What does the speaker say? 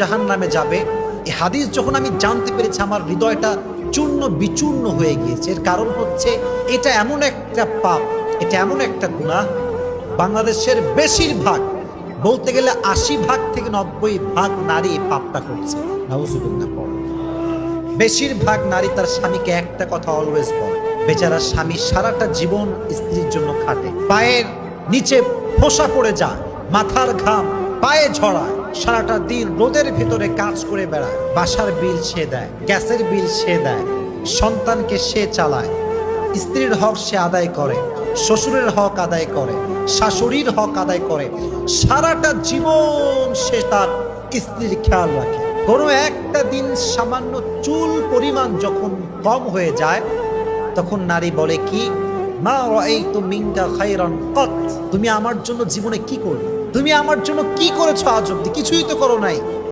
জাহান্নামে যাবে। এই হাদিস যখন আমি জানতে পেরেছি আমার হৃদয়টা চূর্ণ বিচূর্ণ হয়ে গিয়েছে। এর কারণ হচ্ছে এটা এমন একটা পাপ, এটা এমন একটা গুনাহ, বাংলাদেশের বেশিরভাগ, বলতে গেলে ৮০ ভাগ থেকে ৯০ ভাগ নারী এই পাপটা করছে। নাউজুবিল্লাহ। বেশিরভাগ নারী তার স্বামীকে একটা কথা অলওয়েজ বলে, বেচারা স্বামী সারাটা জীবন স্ত্রীর জন্য খাটে, পায়ের নিচে ফোসা পড়ে যায়, মাথার ঘাম পায়ে ঝরায়, সারাটা দিন রোদের ভিতরে কাজ করে বেড়ায়, বাসার বিল সে দেয়, গ্যাসের বিল সে দেয়, সন্তানকে সে চালায়, স্ত্রীর হক সে আদায় করে, শ্বশুরের হক আদায় করে, শাশুড়ির হক আদায় করে, সারাটা জীবন সে তার স্ত্রীর খেয়াল রাখে। কোনো একটা দিন সামান্য চুল পরিমাণ যখন কম হয়ে যায়, তখন নারী বলে কি, মা রাআইতু মিনকা খায়রান কত, তুমি আমার জন্য জীবনে কি করলে, তুমি আমার জন্য কি করেছো আজ অব্দি? কিছুই তো করো নাই।